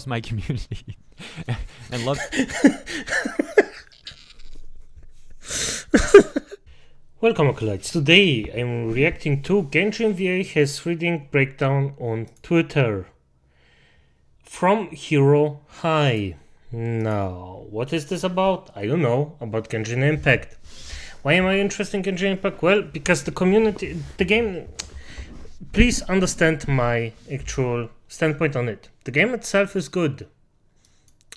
my community and love. Welcome, acolytes. Today I'm reacting to Genshin VA has reading breakdown on Twitter from Hero High. Now, what is this about? I don't know. About Genshin Impact. Why am I interested in Genshin Impact? Well, because the community, the game. Please understand my actual standpoint on it. The game itself is good.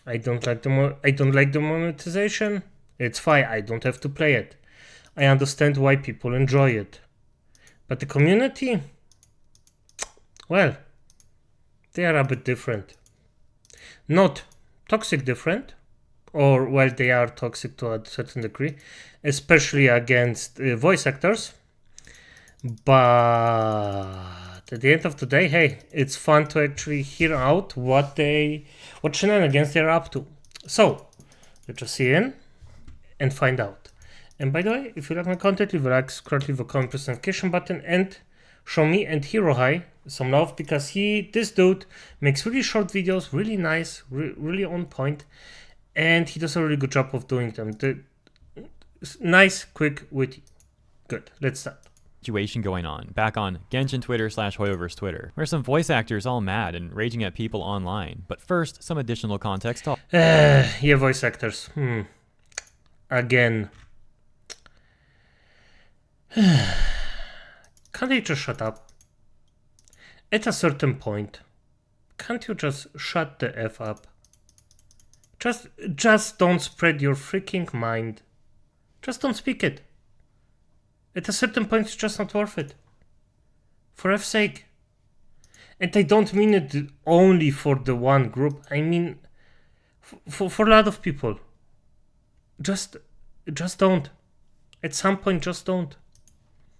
I don't like the monetization. It's fine. I don't have to play it. I understand why people enjoy it. But the community, well, they are a bit different. Not toxic different, or well, they are toxic to a certain degree, especially against voice actors. But at the end of the day, hey, it's fun to actually hear out what shenanigans they're up to. So, let's just see in and find out. And by the way, if you like my content, leave a like, subscribe, leave a comment, press the notification button, and show me and Hero High some love, because this dude makes really short videos, really nice, really on point, and he does a really good job of doing them. Nice, quick, witty. Good, let's start. Situation going on back on Genshin Twitter / Hoyoverse Twitter, where some voice actors all mad and raging at people online. But first, some additional context. Yeah, voice actors. Again. Can't they just shut up? At a certain point, can't you just shut the F up? Just don't spread your freaking mind. Just don't speak it. At a certain point, it's just not worth it. For F's sake. And I don't mean it only for the one group. I mean for a lot of people. Just don't. At some point, just don't.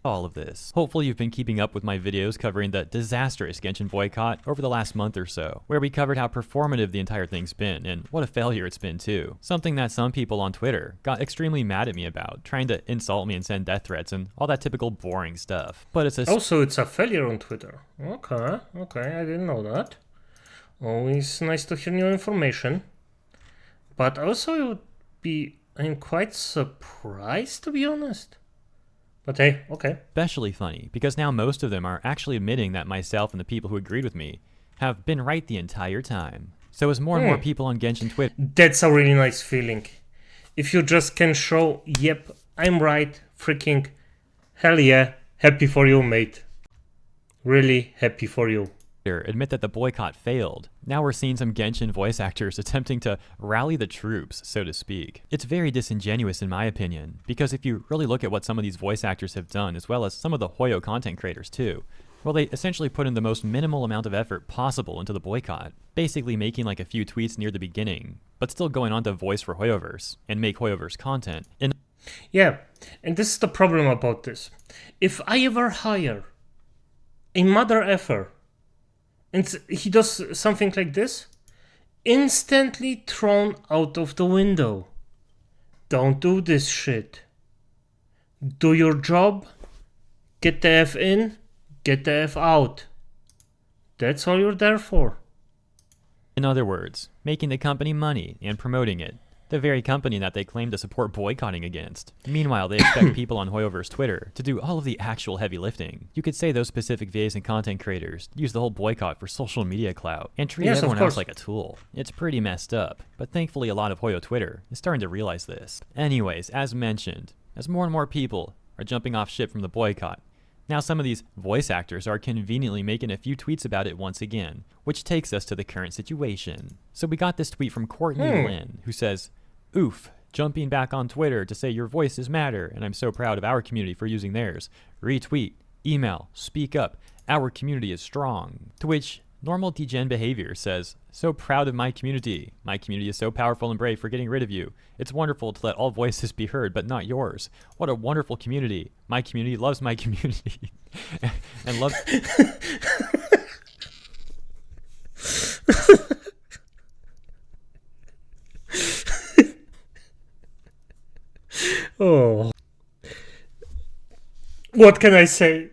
All of this. Hopefully you've been keeping up with my videos covering the disastrous Genshin boycott over the last month or so, where we covered how performative the entire thing's been, and what a failure it's been too. Something that some people on Twitter got extremely mad at me about, trying to insult me and send death threats and all that typical boring stuff. But it's it's a failure on Twitter. Okay, I didn't know that. Always nice to hear new information. But also I'm quite surprised, to be honest. But hey, okay. Especially funny, because now most of them are actually admitting that myself and the people who agreed with me have been right the entire time. So as more and more people on Genshin Twitter... That's a really nice feeling. If you just can show, yep, I'm right, freaking hell yeah, happy for you, mate. Really happy for you. Admit that the boycott failed. Now we're seeing some Genshin voice actors attempting to rally the troops, so to speak. It's very disingenuous in my opinion, because if you really look at what some of these voice actors have done, as well as some of the Hoyo content creators too, well, they essentially put in the most minimal amount of effort possible into the boycott, basically making like a few tweets near the beginning, but still going on to voice for Hoyoverse and make Hoyoverse content. Yeah, and this is the problem about this. If I ever hire a mother effer and he does something like this, instantly thrown out of the window. Don't do this shit. Do your job, get the F in, get the F out. That's all you're there for. In other words, making the company money and promoting it. The very company that they claim to support boycotting against. Meanwhile, they expect people on Hoyoverse Twitter to do all of the actual heavy lifting. You could say those specific VAs and content creators use the whole boycott for social media clout and treat everyone else like a tool. It's pretty messed up, but thankfully a lot of Hoyo Twitter is starting to realize this. Anyways, as mentioned, as more and more people are jumping off ship from the boycott, now some of these voice actors are conveniently making a few tweets about it once again, which takes us to the current situation. So we got this tweet from Courtney Lynn, who says, "Oof, jumping back on Twitter to say your voices matter, and I'm so proud of our community for using theirs. Retweet, email, speak up, our community is strong." To which normal degen behavior says, "So proud of my community. My community is so powerful and brave for getting rid of you. It's wonderful to let all voices be heard, but not yours. What a wonderful community. My community loves my community." And love... Oh. What can I say?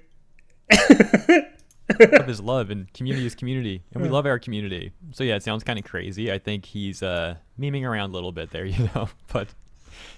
of his love, and community is community, and we love our community. So yeah, it sounds kind of crazy. I think he's memeing around a little bit there, but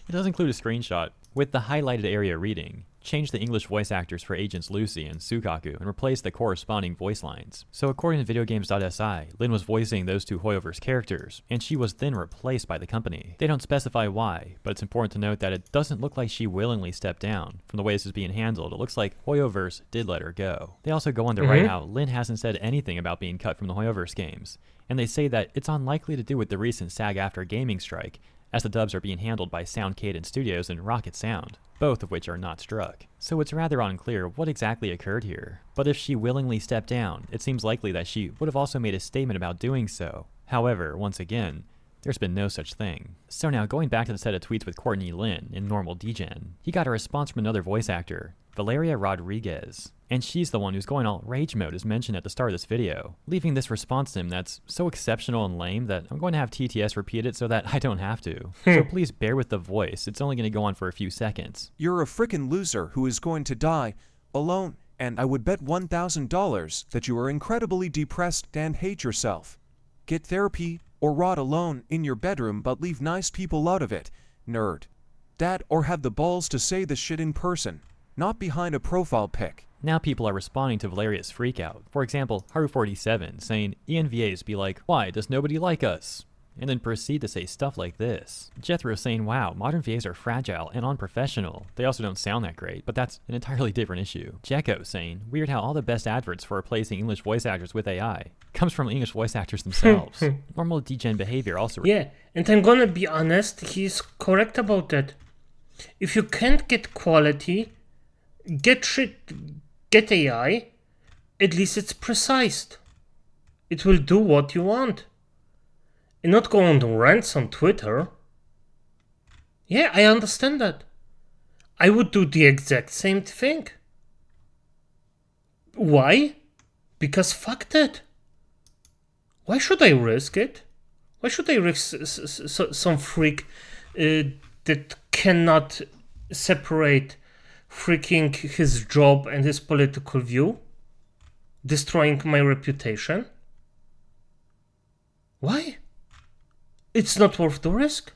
it does include a screenshot with the highlighted area reading, change the English voice actors for Agents Lucy and Sukaku and replace the corresponding voice lines. So according to videogames.si, Lynn was voicing those two Hoyoverse characters, and she was then replaced by the company. They don't specify why, but it's important to note that it doesn't look like she willingly stepped down. From the way this is being handled, it looks like Hoyoverse did let her go. They also go on to write how Lynn hasn't said anything about being cut from the Hoyoverse games, and they say that it's unlikely to do with the recent SAG-AFTRA gaming strike, as the dubs are being handled by Sound Cadence Studios and Rocket Sound, both of which are not struck. So it's rather unclear what exactly occurred here. But if she willingly stepped down, it seems likely that she would have also made a statement about doing so. However, once again, there's been no such thing. So now, going back to the set of tweets with Courtney Lynn in normal DGen, he got a response from another voice actor, Valeria Rodriguez, and she's the one who's going all rage mode as mentioned at the start of this video, leaving this response to him that's so exceptional and lame that I'm going to have TTS repeat it so that I don't have to. So please bear with the voice, it's only going to go on for a few seconds. You're a frickin' loser who is going to die alone, and I would bet $1,000 that you are incredibly depressed and hate yourself. Get therapy or rot alone in your bedroom, but leave nice people out of it, nerd. That or have the balls to say this shit in person, not behind a profile pic. Now people are responding to Valeria's freakout. For example, Haru47 saying, ENVAs be like, why does nobody like us? And then proceed to say stuff like this. Jethro saying, wow, modern VAs are fragile and unprofessional. They also don't sound that great, but that's an entirely different issue. Jekko saying, weird how all the best adverts for replacing English voice actors with AI comes from English voice actors themselves. Normal DGen behavior also. Yeah, and I'm gonna be honest, he's correct about that. If you can't get quality, get AI, at least it's precise. It will do what you want. And not go on rants on Twitter. Yeah, I understand that. I would do the exact same thing. Why? Because fuck that. Why should I risk it? Why should I risk some freak that cannot separate freaking his job and his political view? Destroying my reputation? Why? It's not worth the risk.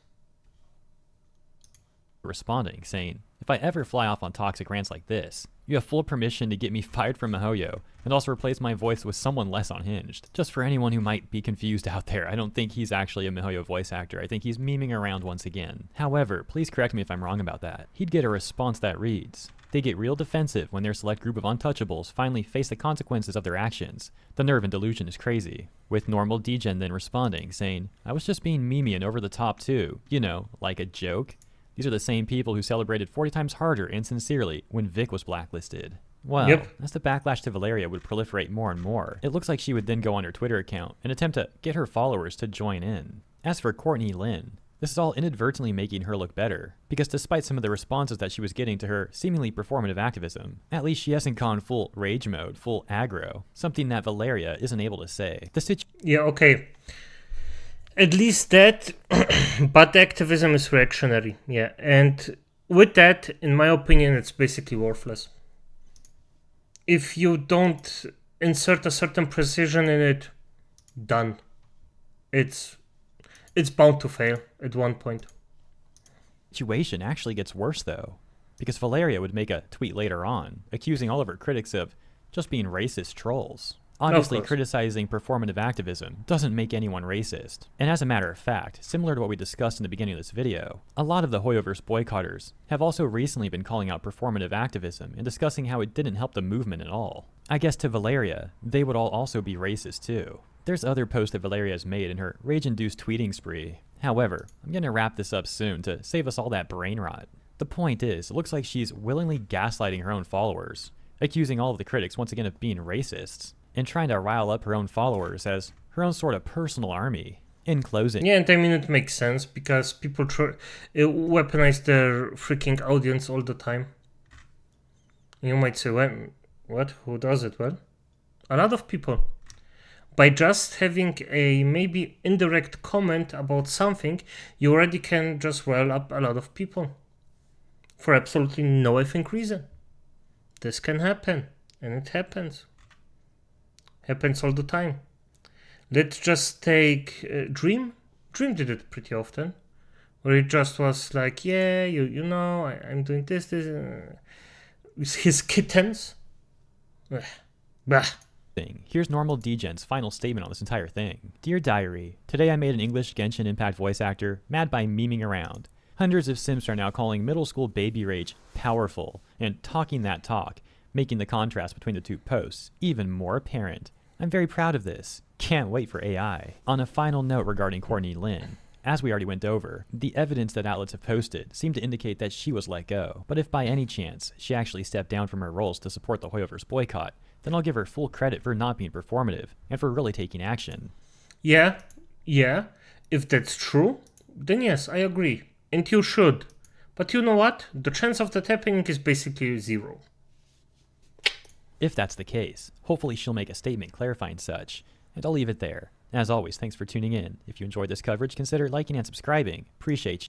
Responding, saying, if I ever fly off on toxic rants like this, you have full permission to get me fired from Mihoyo, and also replace my voice with someone less unhinged. Just for anyone who might be confused out there, I don't think he's actually a Mihoyo voice actor. I think he's memeing around once again. However, please correct me if I'm wrong about that. He'd get a response that reads, they get real defensive when their select group of untouchables finally face the consequences of their actions. The nerve and delusion is crazy. With normal DGen then responding, saying, I was just being memey and over the top too. You know, like a joke. These are the same people who celebrated 40 times harder and sincerely when Vic was blacklisted. Well, as the backlash to Valeria would proliferate more and more, it looks like she would then go on her Twitter account and attempt to get her followers to join in. As for Courtney Lynn, this is all inadvertently making her look better, because despite some of the responses that she was getting to her seemingly performative activism, at least she hasn't gone full rage mode, full aggro, something that Valeria isn't able to say. Yeah, okay. At least that, but activism is reactionary, yeah. And with that, in my opinion, it's basically worthless. If you don't insert a certain precision in it, done. It's bound to fail at one point. Situation actually gets worse though, because Valeria would make a tweet later on, accusing all of her critics of just being racist trolls. Obviously, criticizing performative activism doesn't make anyone racist. And as a matter of fact, similar to what we discussed in the beginning of this video, a lot of the Hoyoverse boycotters have also recently been calling out performative activism and discussing how it didn't help the movement at all. I guess to Valeria, they would all also be racist too. There's other posts that Valeria has made in her rage-induced tweeting spree. However, I'm going to wrap this up soon to save us all that brain rot. The point is, it looks like she's willingly gaslighting her own followers, accusing all of the critics once again of being racists, and trying to rile up her own followers as her own sort of personal army. In closing. Yeah, and I mean it makes sense because people weaponize their freaking audience all the time. You might say, well, what? Who does it? Well, a lot of people. By just having a maybe indirect comment about something, you already can just rile up a lot of people. For absolutely no effing reason. This can happen, and it happens. Happens all the time. Let's just take Dream. Dream did it pretty often, where it just was like, yeah, you know, I'm doing this with his kittens. Bah. Here's normal Degen's final statement on this entire thing. Dear Diary, today I made an English Genshin Impact voice actor mad by memeing around. Hundreds of Sims are now calling middle school baby rage powerful and talking that talk, making the contrast between the two posts even more apparent. I'm very proud of this. Can't wait for AI. On a final note regarding Courtney Lynn, as we already went over, the evidence that outlets have posted seemed to indicate that she was let go. But if by any chance she actually stepped down from her roles to support the Hoyoverse boycott, then I'll give her full credit for not being performative and for really taking action. Yeah. If that's true, then yes, I agree. And you should. But you know what? The chance of that happening is basically 0. If that's the case, hopefully she'll make a statement clarifying such. And I'll leave it there. As always, thanks for tuning in. If you enjoyed this coverage, consider liking and subscribing. Appreciate you.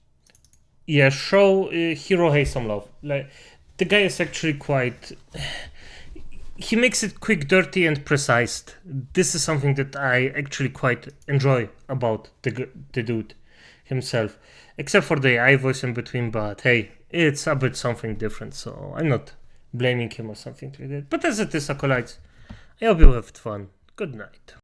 Yeah, show Hero some love. Like, the guy is actually quite... He makes it quick, dirty, and precise. This is something that I actually quite enjoy about the dude himself. Except for the AI voice in between, but hey, it's a bit something different, so I'm not blaming him or something like that. But as it is, acolytes, I hope you have fun. Good night.